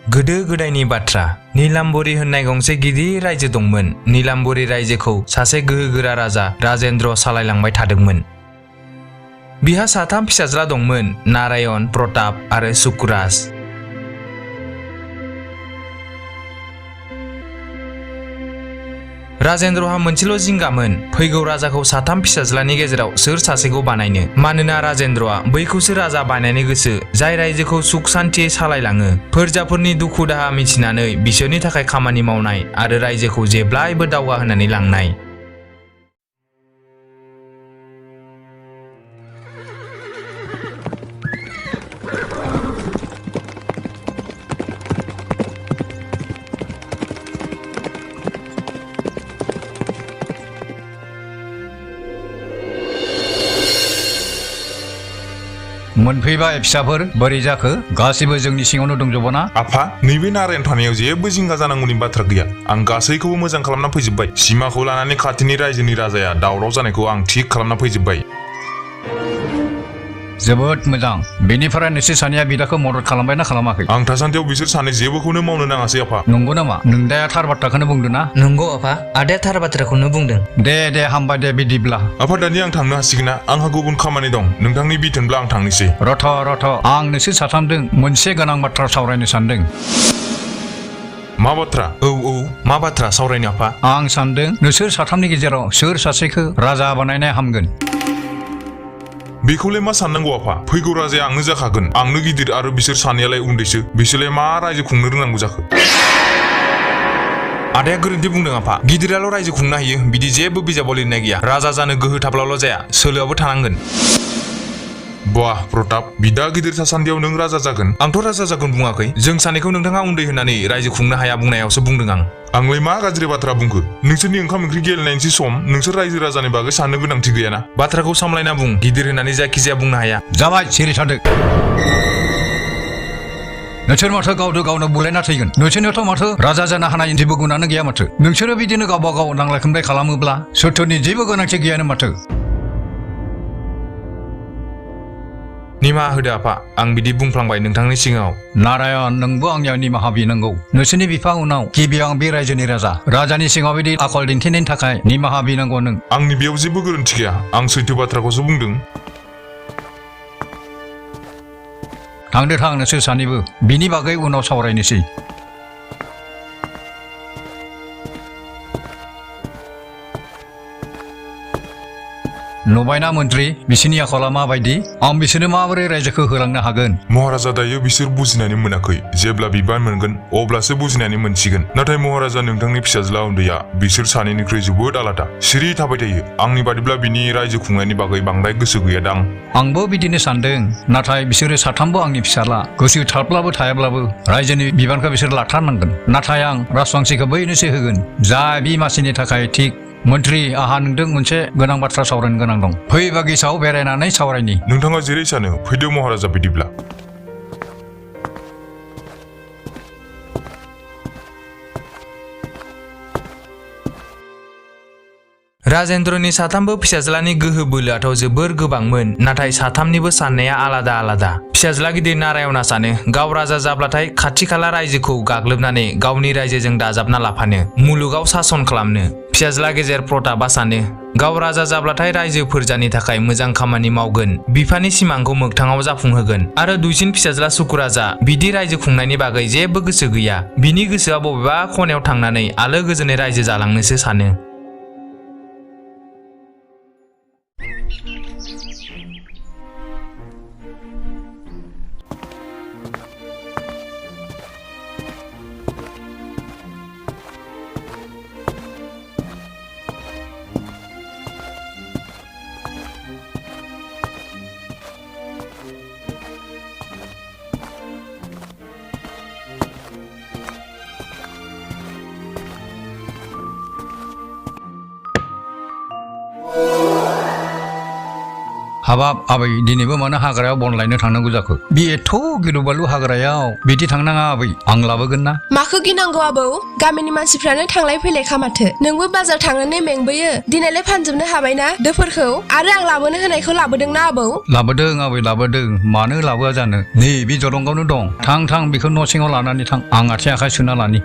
गोदो गोदायनि बाथ्रा नीलाम्बरी होननाय गंसे गिदिर रायजो दंमोन। नीलाम्बरी रायजोखौ सासे गोहोगोरा राजा राजेन्द्र सालायलांबाय थादोंमोन। बिहा साथाम फिसाज्ला दंमोन, नारायण, प्रताप आरो सुकुराज। राजेन्द्रहा मोनसेल' जिंगामोन, फैगौ राजाखौ साथाम फिसाज्लानि गेजेराव सोर सासेखौ बानायनो। मानोना राजेन्द्रआ बैखौसो राजा बानायनो गोसो जाय रायजोखौ सुख सान्थियै सालायलाङो, फोरजाफोरनि दुखु दाहा मिथिनानै बिसोरनि थाखाय खामानि मावनाय आरो रायजोखौ जेब्लायबो दावगाहोनानै लांनाय। मोनफैबाय फिसाफोर, बोरै जाखो? गासिबो जोंनि सिङावनो दंजोबो ना? आफा, नैबे नारायण थानायाव जेबो जिंगा जानांगौनि बाथ्रा गैया। आं गासैखौबो मोजां खालामना फैजोब्बाय। सिमाखौ लानानै खाथिनि रायजोनि राजाया दावराव जानायखौ आं थिग खालामना फैजोब्बाय। जोबोद मोजां। बेनिफ्राय नोंसोर सानैया बिदाखौ मदद खालामबायना खालामाखै? आं थासान्दियाव बिसोर सानै जेबोखौनो मावनो नाङासै आफा। नंगौ नामा? नोंदाया थार बाथ्राखौनो बुंदों ना? नंगौ आफा, आदाया थार बाथ्राखौनो बुंदों। दे हामबाय दे बिदिब्ला। आफा, दानिया आं थांनो हासिगोन ना? आंहा गुबुन खामानि दं। नोंथांनि बिथोनब्ला आं थांनोसै। रथ' आं नोंसोर साथामजों मोनसे गोनां बाथ्रा सावरायनो सानदों। मा बाथ्रा? औ, मा बाथ्रा सावरायनो आफा? आं सानदों नोंसोर साथामनि गेजेराव सोर सासेखौ राजा बानायनाया हामगोन। बेखौलाय मा साननांगौ आफा? फैगौ राजाया आंनो जाखागोन। आंनो गिदिर आरो बिसोर सानैयालाय उन्दैसो। बिसोरलाय मा रायजो खुंनो रोंनांगौ जाखो? आदाया गोरोन्थि बुंदों आफा। गिदिराल' रायजो खुंनो हायो बिदि जेबो बिजाबाव लिरनाय गैया। राजा जानो गोहो थाब्लाल' जाया, सोलोआबो थानांगोन। बाह प्रताप, बिदा गिदिर थासान्दियाव नों राजा जागोन? आंथ' राजा जागोन बुङाखै। जों सानैखौ नोंथाङा उन्दै होननानै रायजो खुंनो हाया बुंनायावसो बुंदों आं। आंलाय मा गाज्रि बाथ्रा बुंखो? नोंसोरनि ओंखाम ओंख्रि गेलेनायनिसो सम। नोंसोर रायजो राजानि बागै साननो गोनांथि गैयाना? बाथ्राखौ सामलायना बुं। गिदिर होननानै जायखिजाया बुंनो हाया। जाबाय, सिरि थादो। नोंसोर माथो गावनो बुलायना थैगोन? नोंसोरनोथ' माथो राजा जानो हानाय जेबो गुनानो गैया माथो। नोंसोरो बिदिनो गावबा गाव नांलाय खमलाय खालामोब्ला सोरथोनि जेबो गोनांथि गैयानो माथो। निमाहा होदो आफा, आं बिदि बुंफ्लांबाय नोंथांनि सिगाङाव। नारायण, नोंबो आंनियाव निमाहा बिनांगौ। नोंसोरनि बिफा उनाव गिबियाव आं बे रायजोनि राजा। राजानि सिगाङाव बिदि आखल दिन्थिनायनि थाखाय निमाहा बिनांगौ नों। आंनि बेयाव जेबो गोरोन्थि गैया। आं सैथो बाथ्राखौसो बुंदों। थां नोंसोर सानैबो। बिनि बागै उनाव सावरायनोसै। नुबायना मन्त्रि, बिसोरनि आखला माबायदि? आं बिसोरनो माबोरै रायजोखौ होलांनो हागोन? महाराजा, दायो बिसोर बुजिनानै मोनाखै। जेब्ला बिबान मोनगोन अब्लासो बुजिनानै मोनसिगोन। नाथाय महाराजा, नोंथांनि फिसाज्ला उन्दैया बिसोर सानैनिख्रुइ जोबोद आलादा। सिरि थाबाय थायो। आंनि बादिब्ला बिनि रायजो खुंनायनि बागै बांद्राय गोसो गैयादां। आंबो बिदिनो सानदों। नाथाय बिसोरो साथामबो आंनि फिसाला। गोसो थाब्लाबो थायाब्लाबो रायजोनि बिबानखौ बिसोर लाथारनांगोन। नाथाय आं राजबंशीखौ बैनोसो होगोन जाय बि मासिनि थाखाय थिग। मन्त्रि, आंहा नोंजों मोनसे गोनां बाथ्रा सावरायनो गोनां दं। फै बागिसाव बेरायनानै सावरायनि। नोंथाङा जेरै सानो। फैदो महाराजा बिदिब्ला। राजेन्द्रनि साथामबो फिसाज्लानि गोहो बोलोआथ' जोबोर गोबांमोन, नाथाय साथामनिबो साननाया आलादा आलादा। फिसाज्ला गिदिर नारायणआ सानो गाव राजा जाब्लाथाय खाथि खाला रायजोखौ गाग्लोबनानै गावनि रायजोजों दाजाबना लाफानो, मुलुगाव सासन खालामनो। फिसाज्ला गेजेर प्रतापआ सानो गाव राजा जाब्लाथाय रायजो फोरजानि थाखाय मोजां खामानि मावगोन, बिफानि सिमांखौ मोगथाङाव जाफुंहोगोन। आरो दुइसिन फिसाज्ला सुकुराजआ बिदि रायजो खुंनायनि बागै जेबो गोसो गैया। बिनि गोसोआ बबेबा खनायाव थांनानै आलो गोजोनै रायजो जालांनोसो सानो। हाबाब आबै दिनैबो मानो हाग्रायाव बन लायनो थांनांगौ जाखो बे एथ' गिलु-बालु हाग्रायाव बिदि थांनाङा आबै आं लाबोगोन ना माखौ गिनांगौ आबौ गामिनि मानसिफ्रानो थांलाय फैलाय खामाथो नोंबो बाजार थांनानै मेंबोयो दिनैलाय फानजोबनो हाबायना दोफोरखौ आरो आं लाबोनो होनायखौ लाबोदोंना आबौ लाबोदों आबै लाबोदों मानो लाबोआ जानो नै बे जलंगावनो दं थां बेखौ न' सिङाव लानानै थां आं आथिं आखाइ सुना लानि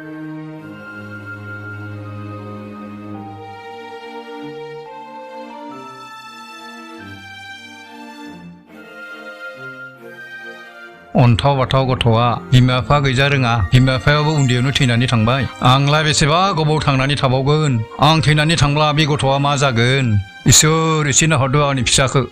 अन्थाव बाथाव गथ'आ बिमा बिफा गैजा रोङा बिमा बिफायाबो उन्दैयावनो थैनानै थांबाय आंलाय बेसेबा गोबाव थांनानै थाबावगोन आं थैनानै थांब्ला बे गथ'आ मा जागोन इसोर एसेनो हरदो आंनि फिसाखौ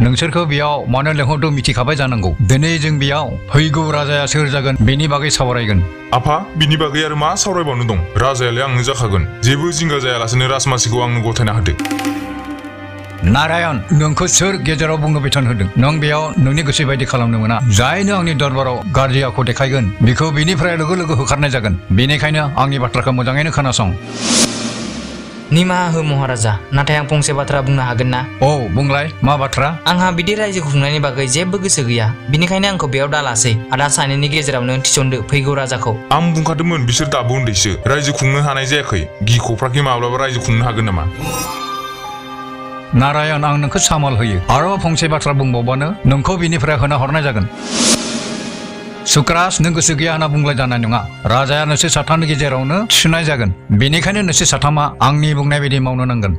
नोंसोरखौ बेयाव मानो लेंहरदों मिथिखाबाय जानांगौ दिनै जों बेयाव फैगौ राजाया सोर जागोन बेनि बागै सावरायगोन आफा बिनि बागै आरो मा सावरायबावनो दं राजायालाय आंनो जाखागोन जेबो जिंगा जायालासेनो राजमासिखौ आंनो गथायना होदो नारायण नोंखौ सोर गेजेराव बुंनो बिथोन होदों नों बेयाव नोंनि गोसो बायदि खालामनो मोना जायनो आंनि दरबाराव गाज्रि आखु देखायगोन बेखौ बेनिफ्राय लोगो लोगो होखारनाय जागोन बेनिखायनो आंनि बाथ्राखौ मोजाङैनो खोनासं निमाहा हो महाराजा नाथाय आं फंसे बाथ्रा बुंनो हागोन ना औ बुंलाय मा बाथ्रा आंहा बिदि रायजो खुंनायनि बागै जेबो गोसो गैया बिनिखायनो आंखौ बेयाव दालासै आदा सानैनि गेजेरावनो थिसनदो फैगौ राजाखौ आं बुंखादोंमोन बिसोर दाबो उन्दैसो रायजो खुंनो हानाय जायाखै गिख'फ्राखि माब्लाबा रायजो खुंनो हागोन नामा नारायण आं नोंखौ सामोल होयो आरो फंसे बाथ्रा बुंबावबानो नोंखौ बिनिफ्राय होना हरनाय जागोन सुक्रास नों गोसो गैया होनना बुंलाय जानाय नङा राजाया नोंसोर साथामनि गेजेरावनो थिसननाय जागोन बेनिखायनो नोंसोर साथामा आंनि बुंनाय बायदि मावनो नांगोन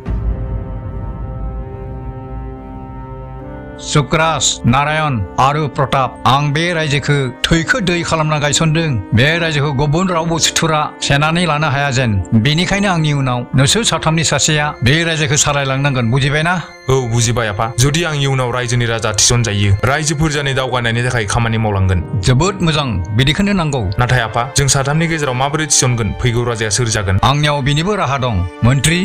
सुक्रास नारायण आरो प्रताप आं बे रायजोखौ थैखो दै खालामना गायसनदों बे रायजोखौ गुबुन रावबो सुथुरा सेनानै लानो हाया जेन बेनिखायनो आंनि उनाव नोंसोर साथामनि सासेया बे रायजोखौ सालायलांनांगोन बुजिबायना औ बुजिबाय आफा जुदि आं इयुनाव रायजोनि राजा थिसनजायो रायजो फोरजानि दावगानायनि थाखाय खामानि मावलांगोन जोबोद मोजां बिदिखौनो नांगौ नाथाय आफा जों साथामनि गेजेराव माबोरै थिसनगोन फैगौ राजाया सोर जागोन आंनियाव बेनिबो राहा दं मन्त्रि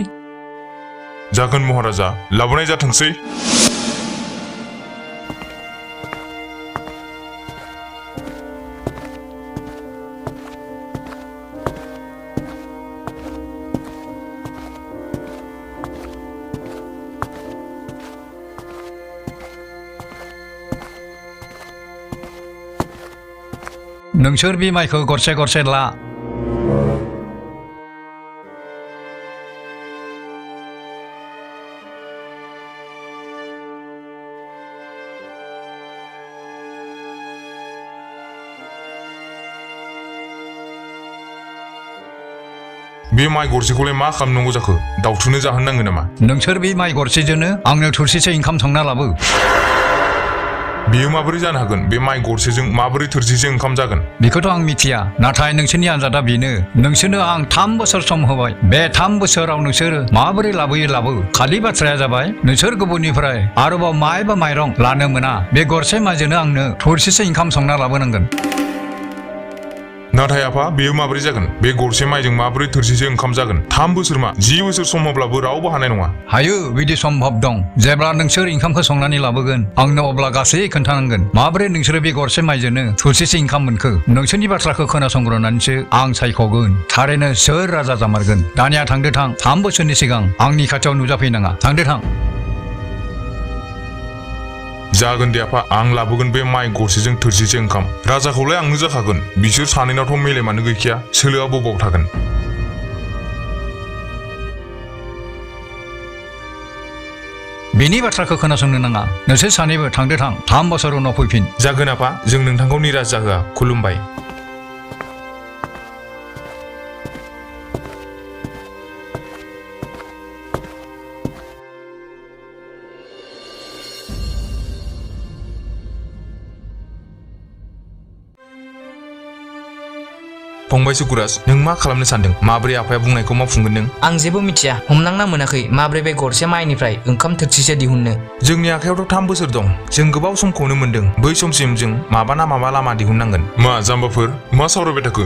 जागोन महाराजा लाबोनाय जाथोंसै नोंसोर बे माइखौ गरसे गरसे ला बे माइ गरसेखौलाय मा खालामनांगौ जाखो दाउथुनो जाहोनांगोन नामा नोंसोर बे माइ गरसेजोंनो आंनो थोरसिसे ओंखाम संना लाबो बेयो माबोरै जानो हागोन बे माइ गरसेजों माबोरै थोरसिसे ओंखाम जागोन बेखौथ' आं मिथिया नाथाय नोंसोरनि आनजादा बेनो नोंसोरनो आं 3 बोसोर सम होबाय बे 3 बोसोराव नोंसोर माबोरै लाबोयो लाबो खालि बाथ्राया जाबाय नोंसोर गुबुननिफ्राय आरोबाव माइ बा माइरं लानो मोना बे गरसे माइजोंनो आंनो थोरसिसे ओंखाम संना लाबोनांगोन नाथाय आफा बेयो माबोरै जागोन बे गरसे माइजों माबोरै थोरसिसे ओंखाम जागोन 3 बोसोर मा 10 बोसोर सम होब्लाबो रावबो हानाय नङा हायो बिदि सम्भब दं जेब्ला नोंसोर ओंखामखौ संनानै लाबोगोन आंनो अब्ला गासै खोन्थानांगन माबोरै नोंसोर बे गरसे माइजोंनो थोरसिसे ओंखाम मोनखो नोंसोरनि बाथ्राखौ खोनासंग्रोनानैसो आं सायख'गोन थारैनो सोर राजा जामारगोन दानिया थांदो थां 3 बोसोरनि सिगां आंनि खाथियाव नुजाफैनाङा थांदो थां जागोन दे आफा आं लाबोगोन बे माइ गरसेजों थोरसिसे ओंखाम राजाखौलाय आंनो जाखागोन बिसोर सानैनावथ' मेलेमानो गैखाया सोलोआ बबाव थागोन बेनि बाथ्राखौ खोनासंनो नाङा नोंसोर सानैबो थांदो थां 3 बोसोर उनाव फैफिन जागोन आफा जों नोंथांखौ निराश जाहोआ खुलुमबाय फंबाय सुकुराज नों मा खालामनो सानदों माबोरै आफाया बुंनायखौ मावफुंगोन नों आं जेबो मिथिया हमदांना मोनाखै माब्रै बे गरसे माइनिफ्राय ओंखाम थोरसिसे दिहुननो जोंनि आखायावथ' 3 बोसोर दं जों गोबाव समखौनो मोनदों बै समसिम जों माबा ना माबा लामा दिहुननांगोन मा जाम्बाफोर मा सावरायबाय थाखो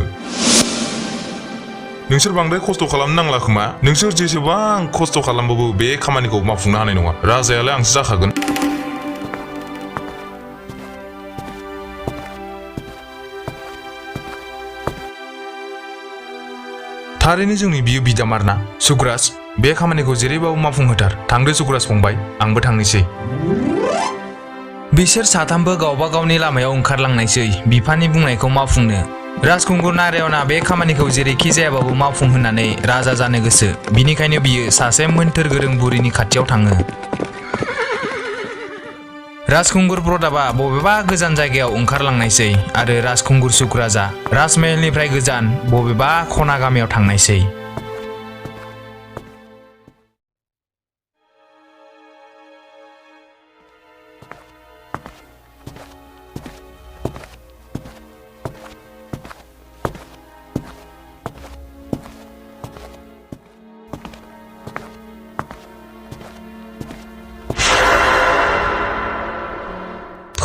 नोंसोर बांद्राय खस्थ' खालामनो नांला खोमा नोंसोर जेसेबां खस्थ' खालामबाबो बे खामानिखौ मावफुंनो हानाय नङा राजायालाय आंसो जाखागोन थारैनो जोंनि बियो बिदामारना सुकुराज बे खामानिखौ जेरैबाबो मावफुंहोथार थांदो सुकुराज फंबाय आंबो थांनोसै बिसोर साथामबो गावबा गावनि लामायाव ओंखारलांनायसै बिफानि बुंनायखौ मावफुंनो राजकुंगुर नारायणआ बे खामानिखौ जेरैखि जायाबाबो मावफुंहोनानै राजा जानो गोसो बिनिखायनो बियो सासे मोन्थोर गोरों बुरिनि खाथियाव थाङो राजकुंगुर प्रतापआ बबेबा गोजान जायगायाव ओंखारलांनायसै आरो राजकुंगुर सुकुराजआ राजमहलनिफ्राय गोजान बबेबा खना गामियाव थांनायसै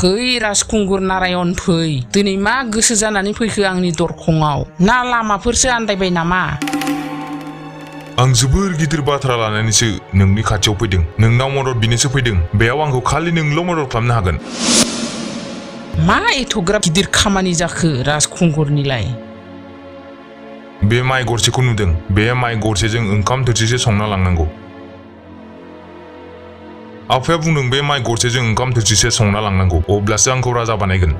फै राजकुंगुर नारायण फै दिनै मा गोसो जानानै फैखो आंनि दरखंआव ना लामाफोरसो आन्दायबाय नामा आं जोबोर गिदिर बाथ्रा लानानैसो नोंनि खाथियाव फैदों नोंनाव मदद बिनोसो फैदों बेयाव आंखौ खालि नोंल' मदद खालामनो हागोन मा एथ'ग्राब गिदिर खामानि जाखो राजकुंगुरनिलाय बे माइ गरसेखौ नुदों बे माइ गरसेजों ओंखाम थोरसिसे संना लांनांगौ आफाया बुंदों बे माइ गरसेजों ओंखाम थोरसिसे संना लांनांगौ अब्लासो आंखौ राजा बानायगोन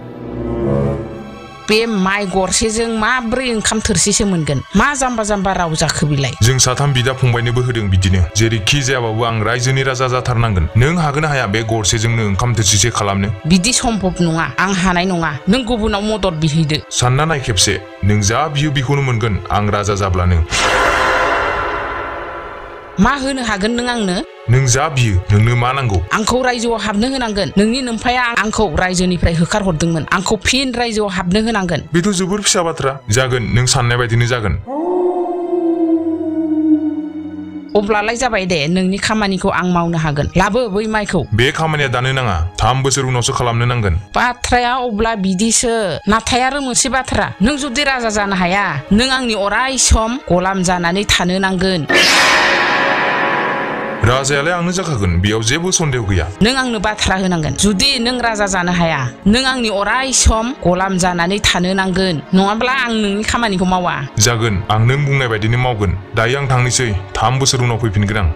बे माइ गरसेजों माब्रै ओंखाम थोरसिसे मोनगोन मा जाम्बा जाम्बा राव जाखो बिलाय जों साथाम बिदा फंबायनोबो होदों बिदिनो जेरैखि जायाबाबो आं रायजोनि राजा जाथारनांगोन नों हागोन ना हाया बे गरसेजोंनो ओंखाम थोरसिसे खालामनो बिदि सम्भब नङा आं हानाय नङा नों गुबुनाव मदद बिहैदो सानना नाय खेबसे नों जा बियो बेखौनो मोनगोन आं राजा जाब्लानो मा होनो हागोन नों आंनो नों जा बियो नोंनो मा नांगौ आंखौ रायजोआव हाबनो होनांगोन नोंनि नोमफाया आंखौ रायजोनिफ्राय होखारहरदोंमोन आंखौ फिन रायजोआव हाबनो होनांगोन बेथ' जोबोर फिसा बाथ्रा जागोन नों साननाय बायदिनो जागोन अब्लालाय जाबाय दे नोंनि खामानिखौ आं मावनो हागोन लाबो बै माइखौ बे खामानिया दानो नाङा 3 बोसोर उनावसो खालामनो नांगोन बाथ्राया अब्ला बिदिसो नाथाय आरो मोनसे बाथ्रा नों जुदि राजा जानो हाया नों आंनि अराय सम गलाम जानानै थानो नांगोन राजायालाय आंनो जाखागोन बेयाव जेबो सन्देह गैया नों आंनो बाथ्रा होनांगोन जुदि नों राजा जानो हाया नों आंनि अराय सम गलाम जानानै थानो नांगोन नङाब्ला आं नोंनि खामानिखौ मावा जागोन आं नों बुंनाय बायदिनो मावगोन दायो आं थांनोसै 3 बोसोर उनाव फैफिनगोन आं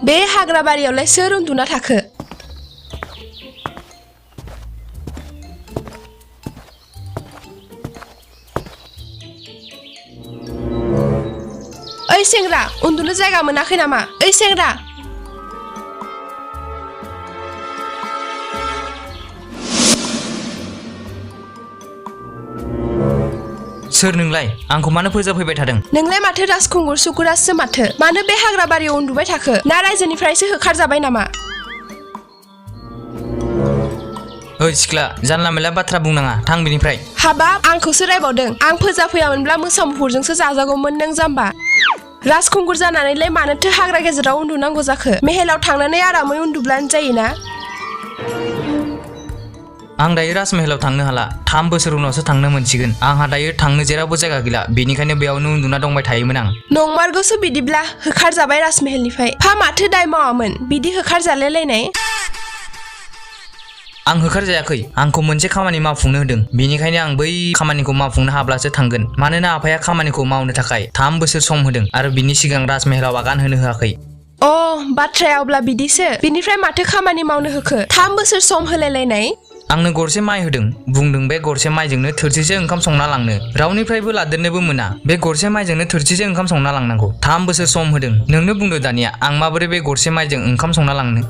बे हाग्रा बारियावलाय सोर उन्दुना थाखो ओइ सेंग्रा उन्दुनो जायगा मोनाखै नामा ओइ सेंग्रा सोर नोंलाय आंखौ मानो फोजाफैबाय थादों नोंलाय माथो राजकुंगुर सुकुराजसो माथो मानो बे हाग्रा बारियाव उन्दुबाय थाखो ना रायजोनिफ्रायसो होखारजाबाय नामा ओइ सिख्ला जानला मेला बाथ्रा बुंनाङा थां बिनिफ्राय हाबाब आंखौसो रायबावदों आं फोजाफैयामोनब्ला मोसा मुफुरजोंसो जाजागौमोन नों जाम्बा राजकुंगुर जानानैलाय मानोथो हाग्रा गेजेराव उन्दुनांगौ जाखो मेहेलाव थांनानै आरामै उन्दुब्लानो जायोना आं दायो राजमहलाव थांनो हाला 3 बोसोर उनावसो थांनो मोनसिगोन आंहा दायो थांनो जेरावबो जायगा गैला बेनिखायनो बेयावनो उन्दुना दंबाय थायोमोन आं नंमारगौसो बिदिब्ला होखारजाबाय राजमहलनिफ्राय फा माथो दाय मावामोन बिदि होखारजालायलायनाय आं होखारजायाखै आंखौ मोनसे खामानि मावफुंनो होदों बेनिखायनो आं बै खामानिखौ मावफुंनो हाब्लासो थांगोन मानोना आफाया खामानिखौ मावनो थाखाय 3 बोसोर सम होदों आरो बिनि सिगां राजमहलाव आगान होनो होआखै अ बाथ्राया अब्ला बिदिसो बिनिफ्राय माथो खामानि मावनो होखो 3 बोसोर सम होलायलायनाय आंनो गरसे माइ होदों बुंदों बे गरसे माइजोंनो थोरसिसे ओंखाम संना लांनो रावनिफ्रायबो लादेरनोबो मोना बे गरसे माइजोंनो थोरसिसे ओंखाम संना लांनांगौ 3 बोसोर सम होदों नोंनो बुंदो दानिया आं माबोरै बे गरसे माइजों ओंखाम संना लांनो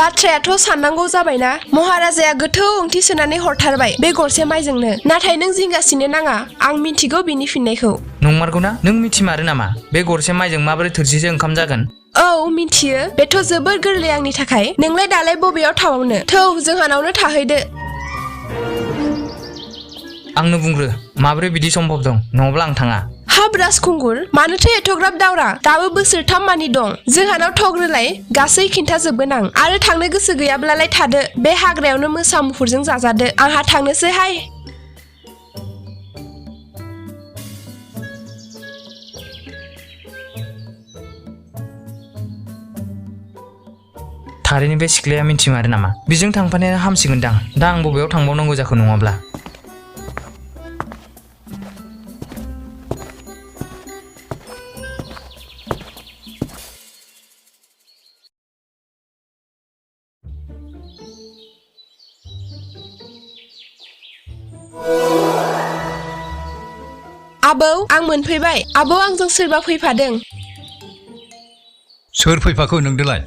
बाथ्रायाथ' साननांगौ जाबायना महाराजाया गोथौ ओंथि सोनानै हरथारबाय बे गरसे माइजोंनो नाथाय नों जिंगासिनो नाङा आं मिथिगौ बिनि फिननायखौ नंमारगौना नों मिथिमारो नामा बे गरसे माइजों माबोरै थोरसिसे ओंखाम जागोन औ मिथियो बेथ' जोबोर गोरलै आंनि थाखाय नोंलाय दालाय बबेयाव थाबावनो थौ जोंहानावनो थाहैदो आंनो बुंग्रो माबोरै बिदि सम्भब दं नङाब्ला आं थाङा हाब राजखुंगुर मानोथो एथ'ग्राब दावरा दाबो बोसोरथाम मानि दं जोंहानाव थग्रोलाय गासै खिन्थाजोबगोन आं आरो थांनो गोसो गैयाब्लालाय थादो बे हाग्रायावनो मोसा मुफुरजों जाजादो आंहा थांनोसै हाय थारैनो बे सिख्लाया मिथिमारो नामा बिजों थांफानाया हामसिगोनदां दा आं बबेयाव थांबावनांगौ जाखो नङाब्ला आबौ आं मोनफैबाय आबौ आंजों सोरबा फैफादों सोर फैफाखो नोंदोलाय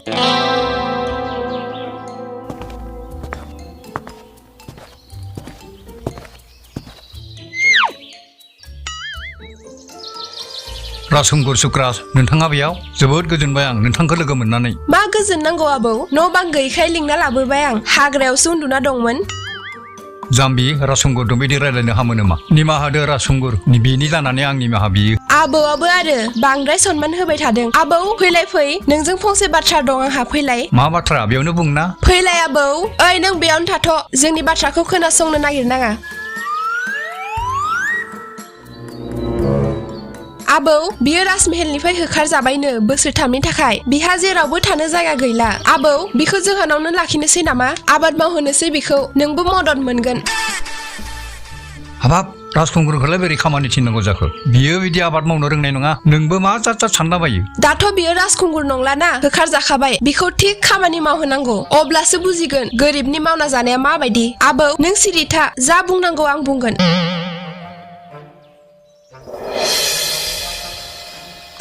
राजकुंगुर सुक्रास नोंथाङा बेयाव जोबोद गोजोनबाय आं नोंथांखौ लोगो मोननानै मा गोजोननांगौ आबौ न' बां गैयैखाय लिंना लाबोबाय आं हाग्रायावसो उन्दुना दंमोन जाम्बि राजकुंगुरजों बिदि रायलायनो हामो नामा निमाहा होदो राजकुंगुर बिनि जानानै आं निमाहा बियो आबौआबो आरो बांद्राय सनमान होबाय थादों आबौ फैलाय फै नोंजों फंसे बाथ्रा दं आंहा फैलाय मा बाथ्रा बेयावनो बुंना फैलाय आबौ ओइ नों बेयावनो थाथ' जोंनि बाथ्राखौ खोनासंनो नागिरनाङा आबौ बियो राजमहलनिफ्राय होखारजाबायनो बोसोरथामनि थाखाय बिहा जेरावबो थानो जायगा गैला आबौ बिखौ जोंहानावनो लाखिनोसै नामा आबाद मावहोनोसै बिखौ नोंबो मदद मोनगोन हाबाब राजकुंगुरखौलाय बोरै खामानि थिननांगौ जाखो बियो बिदि आबाद मावनो रोंनाय नङा नोंबो मा जात जात सानला बायो दाथ' बियो राजकुंगुर नंलाना होखारजाखाबाय बिखौ थिग खामानि मावहोनांगौ अब्लासो बुजिगोन गोरिबनि मावना जानाया माबायदि आबौ नों सिरि था जा बुंनांगौ आं बुंगोन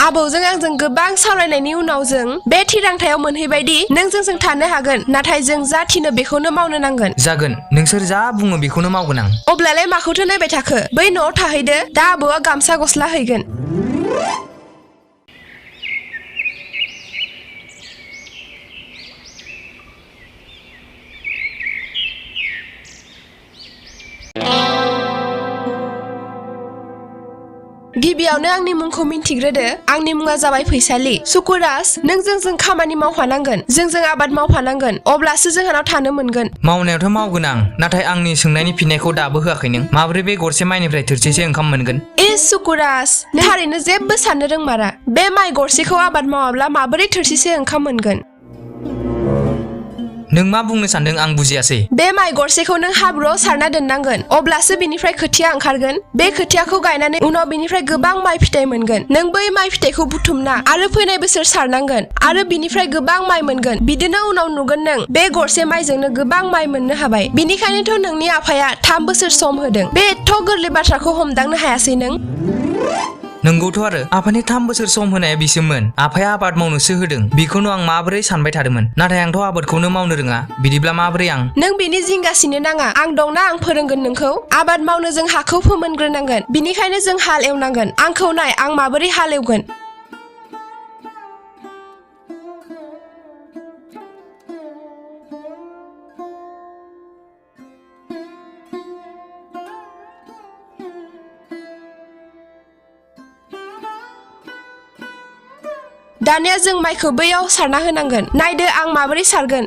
आबौजों आंजों गोबां सावरायनायनि उनाव जों बे थिरांथायाव मोनहैबायदि नों जोंजों थानो हागोन नाथाय जों जा थिनो बेखौनो मावनो नांगोन जागोन नोंसोर जा बुङो बेखौनो मावगोन आं अब्लालाय माखौथो नायबाय थाखो बै न'आव थाहैदो दा आबौआ गामसा गस्ला हैगोन गिबियावनो आंनि मुंखौ मिन्थिग्रोदो आंनि मुङा जाबाय फैसालि सुकुराज नों जोंजों खामानि मावफानांगोन जोंजों आबाद मावफानांगोन अब्लासो जोंहानाव थानो मोनगोन मावनायावथ' मावगोन आं नाथाय आंनि सोंनायनि फिननायखौ दाबो होआखै नों माबोरै बे गरसे माइनिफ्राय थोरसेसे ओंखाम मोनगोन सुकुराज नों थारैनो जेबो साननो रोंमारा बे माइ गरसेखौ आबाद मावाब्ला माबोरै थोरसेसे ओंखाम मोनगोन नों मा बुंनो सानदों आं बुजियासै बे माइ गरसेखौ नों हाब्रुआव सारना दोननांगोन अब्लासो बिनिफ्राय खोथिया ओंखारगोन बे खोथियाखौ गायनानै उनाव बिनिफ्राय गोबां माइ फिथाइ मोनगोन नों बै माइ फिथाइखौ बुथुमना आरो फैनाय बोसोर सारनांगोन आरो बिनिफ्राय गोबां माइ मोनगोन बिदिनो उनाव नुगोन नों बे गरसे माइजोंनो गोबां माइ मोननो हाबाय बिनिखायनोथ' नोंनि आफाया 3 बोसोर सम होदों बे एथ' गोरलै बाथ्राखौ हमदांनो हायासै नों नंगौथ' आरो आफानि 3 बोसोर सम होनाया बिसोमोन आफाया आबाद मावनोसो होदों बेखौनो आं माबोरै सानबाय थादोंमोन नाथाय आंथ' आबादखौनो मावनो रोङा बिदिब्ला माबोरै आं नों बेनि जिंगासिनो नाङा आं दंना आं फोरोंगोन नोंखौ आबाद मावनो जों हाखौ फोमोनग्रोनांगोन बिनिखायनो जों हाल एवनांगोन आंखौ नाय आं माबोरै हाल एवगोन दानिया जों माइखौ बैयाव सारना होनांगोन नायदो आं माबोरै सारगोन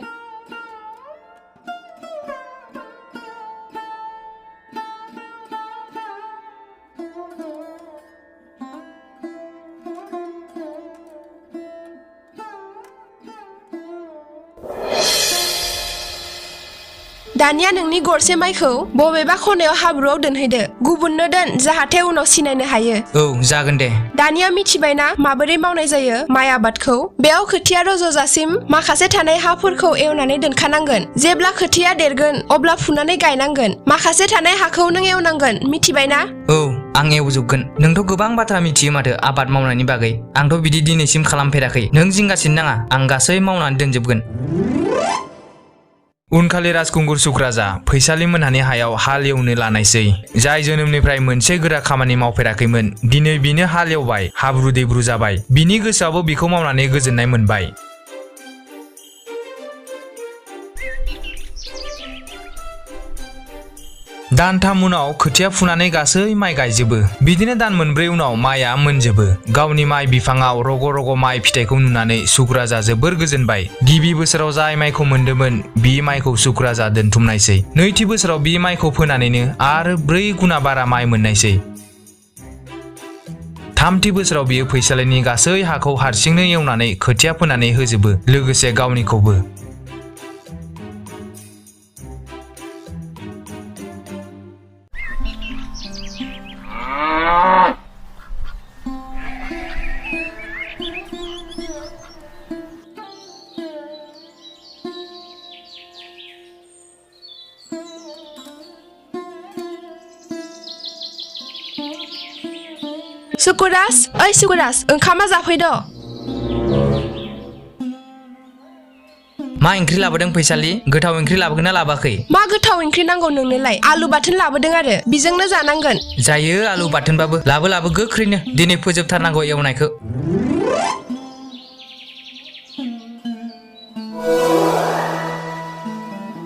दानिया नोंनि गरसे माइखौ बबेबा खनायाव हाब्रुआव दोनहैदो गुबुननो दोन जाहाथे उनाव सिनायनो हायो औ जागोन दे दानिया मिथिबायना माबोरै मावनाय जायो माइ आबादखौ बेयाव खोथिया रज'जासिम माखासे थानाय हाफोरखौ एवनानै दोनखानांगोन जेब्ला खोथिया देरगोन अब्ला फुनानै गायनांगोन माखासे थानाय हाखौ नों एवनांगोन मिथिबायना औ आं एवजोबगोन नोंथ' गोबां बाथ्रा मिथियो माथो आबाद मावनायनि बागै आंथ' बिदि दिनैसिम खालामफेराखै नों जिंगासिनो नाङा आं गासै मावनानै दोनजोबगोन उनखालि राजकुंगुर सुक्राजा फैसालि मोनहानि हायाव हाल एवनो लानायसै। जाय जोनोमनिफ्राय मोनसे गोरा खामानि मावफेराखैमोन दिनै बिनो हाल एवबाय, हाब्रु दैब्रु जाबाय। बिनि गोसोआवबो बिखौ मावनानै गोजोननाय मोनबाय। दानथाम उनाव खोथिया फुनानै गासै माइ गायजोबो। बिदिनो दान मोनब्रै उनाव माइआ मोनजोबो। गावनि माइ बिफाङाव रग' रग' माइ फिथाइखौ नुनानै सुक्राजा जोबोर गोजोनबाय। गिबि बोसोराव जाय माइखौ मोनदोंमोन बि माइखौ सुक्राजा दोनथुमनायसै। नैथि बोसोराव बि माइखौ फोनानैनो आरो 4 गुना बारा माइ मोननायसै। थामथि बोसोराव बियो फैसालिनि गासै हाखौ हारसिंनो एवनानै खोथिया फोनानै होजोबो, लोगोसे गावनिखौबो। सुकुरास, ओइ सुकुरास, ओंखामा जाफैद'। मा ओंख्रि लाबोदों फैसालि? गोथाव ओंख्रि लाबोगोन ना लाबोआखै? मा गोथाव ओंख्रि नांगौ नोंनोलाय? आलु बाथोन लाबोदों आरो बिजोंनो जानांगोन। जायो आलु बाथोनबाबो। लाबो गोख्रैनो, दिनै फोजोबथारनांगौ एवनायखौ।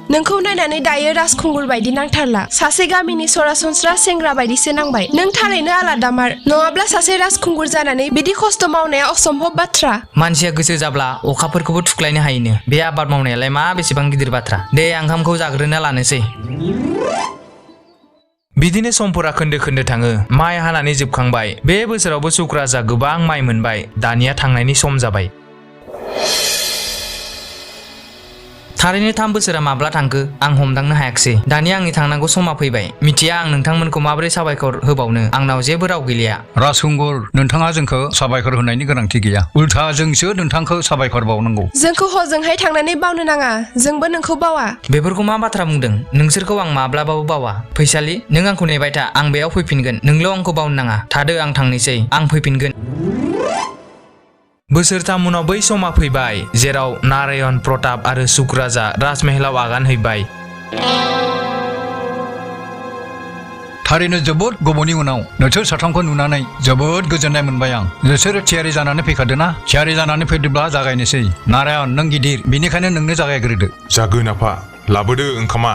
नोंखौ नायनानै दायो राजकुंगुर बायदि नांथारला। सासे गामिनि सरासनस्रा सेंग्रा बायदिसो नांबाय। नों थारैनो आलादामार, नङाब्ला सासे राजकुंगुर जानानै बिदि खस्थ' मावनाया असम्भब बाथ्रा। मानसिया गोसो जाब्ला अखाफोरखौबो थुख्लायनो हायोनो। बे आबाद मावनायालाय मा बेसेबां गिदिर बाथ्रा। दे ओंखामखौ जाग्रोना लानोसै। बिदिनो समफोरा खोन्दो खोन्दो थाङो। माइ हानानै जोबखांबाय। बे बोसोरावबो सुक्राजा गोबां माइ मोनबाय। दानिया थांनायनि सम जाबाय। थारैनो 3 बोसोरा माब्ला थांखो आं हमदांनो हायाखिसै। दानिया आंनि थांनांगौ समा फैबाय। मिथिया आं नोंथांमोनखौ माबोरै साबायखर होबावनो। आंनाव जेबो राव गैलिया। राजकुंगुर, नोंथाङा जोंखौ साबायखर होनायनि गोनांथि गैया। उल्था जोंसो नोंथांखौ साबायखर बावनांगौ। जोंखौ हजोंहाय थांनानै बावनो नाङा। जोंबो नोंखौ बावा। बेफोरखौ मा बाथ्रा बुंदों? नोंसोरखौ आं माब्लाबाबो बावा। फैसालि, नों आंखौ नेबाय था। आं बेयाव फैफिनगोन। नोंल' आंखौ बावनो नाङा। थादो, आं थांनोसै। आं फैफिनगोन। बोसोरथाम उनाव बै समा फैबाय जेराव नारायण प्रताप आरो सुक्राजा राजमहलाव आगान हैबाय। थारैनो जोबोद गोबावनि उनाव नोंसोर साथामखौ नुनानै जोबोद गोजोननाय मोनबाय आं। नोंसोरो थियारि जानानै फैखादोना? थियारि जानानै फैदोब्ला जागायनोसै। नारायण, नों गिदिर, बेनिखायनो नोंनो जागायग्रोदो। जागोन आफा, लाबोदो ओंखामा।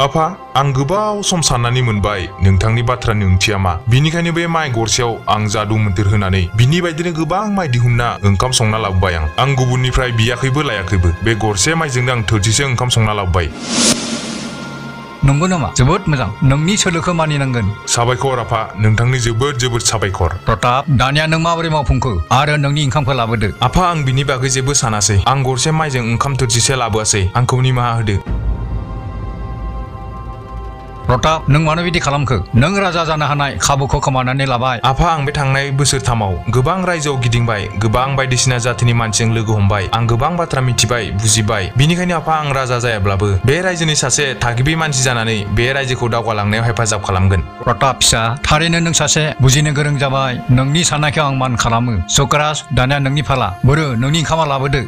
आफा, आं गोबाव सम साननानै मोनबाय नोंथांनि बाथ्रानि ओंथिया मा। बिनिखायनो बे माइ गरसेयाव आं जादु मोन्थोर होनानै बिनि बायदिनो गोबां माइ दिहुनना ओंखाम संना लाबोबाय। आं गुबुननिफ्राय बियाखैबो लायाखैबो। बे गरसे माइजोंनो आं थोरथिसे ओंखाम संना लाबोबाय। नंगौ नामा? जोबोद मोजां। नोंनि सोलोखौ मानिनांगोन। साबायखर आफा, नोंथांनि जोबोद जोबोद साबायखर। प्रताप, दानिया नों माबोरै मावफुंखो आरो नोंनि ओंखामखौ लाबोदो। आफा, आं बिनि बागै जेबो सानासै। आं गरसे माइजों ओंखाम थोरथिसे लाबोआसै। आंखौ निमाहा होदो। प्रताप, नों मानो बिदि खालामखो? नों राजा जानो हानाय खाबुखौ खोमानानै लाबाय। आफा, आं बे थांनाय बोसोरथामाव गोबां रायजोआव गिदिंबाय, गोबां बायदिसिना जातिनि मानसिजों लोगो हमबाय। आं गोबां बाथ्रा मिथिबाय, बुजिबाय। बिनिखायनो आफा, आं राजा जायाब्लाबो बे रायजोनि सासे थागिबि मानसि जानानै बे रायजोखौ दावगालांनायाव हेफाजाब खालामगोन। प्रताप फिसा, थारैनो नों सासे बुजिनो गोरों जाबाय। नोंनि साननायखौ आं मान खालामो। सुक्रास, दानिया नोंनि फाला। बोरो, नोंनि ओंखामा लाबोदो।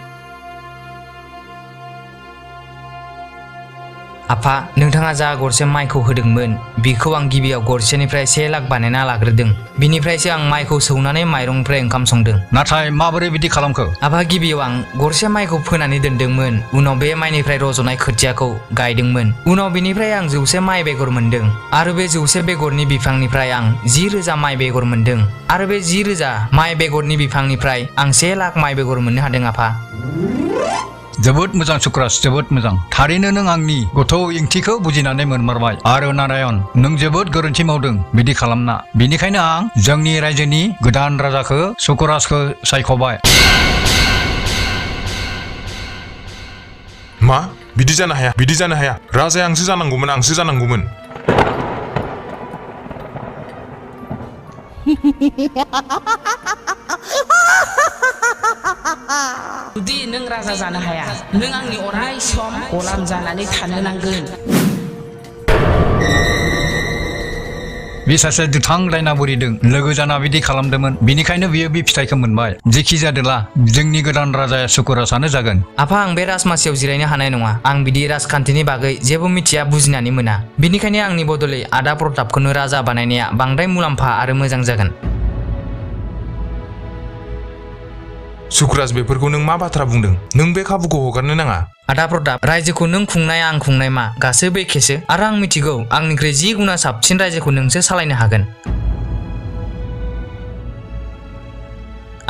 आफा, नोंथाङा जा गरसे माइखौ होदोंमोन बिखौ आं गिबियाव गरसेनिफ्राय 1 लाख बानायना लाग्रोदों। बिनिफ्रायसो आं माइखौ सौनानै माइरंनिफ्राय ओंखाम संदों। नाथाय माबोरै बिदि खालामखो? आफा, गिबियाव आं गरसे माइखौ फोनानै दोनदोंमोन। उनाव बे माइनिफ्राय रज'नाय खोथियाखौ गायदोंमोन। उनाव बिनिफ्राय आं 100 माइ बेगर मोनदों। आरो बे 100 बेगरनि बिफांनिफ्राय आं 10,000 माइ बेगर मोनदों। आरो बे 10,000 माइ बेगरनि बिफांनिफ्राय आं 1 लाख माइ बेगर मोननो हादों। आफा, जोबोद मोजां सुक्रास, जोबोद मोजां। थारैनो नों आंनि गोथौ ओंथिखौ बुजिनानै मोनमारबाय। आरो नारायण, नों जोबोद गोरोन्थि मावदों बिदि खालामना। बेनिखायनो आं जोंनि रायजोनि गोदान राजाखौ सुक्रासखौ सायख'बाय। मा? बिदि जानो हाया, बिदि जानो हाया। राजाया आंसो जानांगौमोन, आंसो जानांगौमोन। जुदि नों राजा जानो हाया, नों आंनि अराय सम गलाम जानानै थानो नांगोन। बे सासे दुथां दायना बुरिदों लोगो जाना बिदि खालामदोंमोन बेनिखायनो बियो बे फिथाइखौ मोनबाय जेखि जादोला जोंनि गोदान राजाया सुकुरासानो जागोन आफा आं बे राजमासियाव जिरायनो हानाय नङा आं बिदि राजखान्थिनि बागै जेबो मिथिया बुजिनानै मोना बिनिखायनो आंनि बदलै आदा प्रतापखौनो राजा बानायनाया बांद्राय मुलाम्फा आरो मोजां जागोन सुक्रास बेफोरखौ नों मा बाथ्रा बुंदों नों बे खाबुखौ हगारनो नाङा आदा प्रताप रायजोखौ नों खुंनाय आं खुंनाय मा गासैबो एखेसो आरो आं मिथिगौ आंनिख्रुइ 10 गुना साबसिन रायजोखौ नोंसो सालायनो हागोन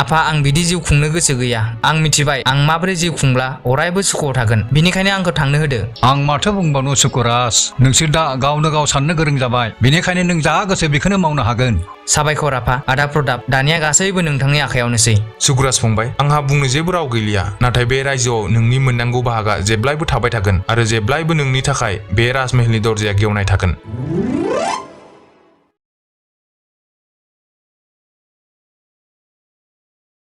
आफा आं बिदि जिउ खुंनो गोसो गैया आं मिथिबाय आं माबोरै जिउ खुंब्ला अरायबो सुखुआव थागोन बिनिखायनो आंखौ थांनो होदो आं माथो बुंबावनो सुकुरास नोंसोर दा गावनो गाव साननो गोरों जाबाय बेनिखायनो नों जा गोसो बेखौनो मावनो हागोन साबायखर आफा आदा प्रताप दानिया गासैबो नोंथांनि आखायावनोसै सुक्रास फंबाय आंहा बुंनो जेबो राव गैलिया नाथाय बे रायजोआव नोंनि मोननांगौ बाहागोआ जेब्लायबो थाबाय थागोन आरो जेब्लायबो नोंनि थाखाय बे राजमहलनि दरजाया गेवनाय थागोन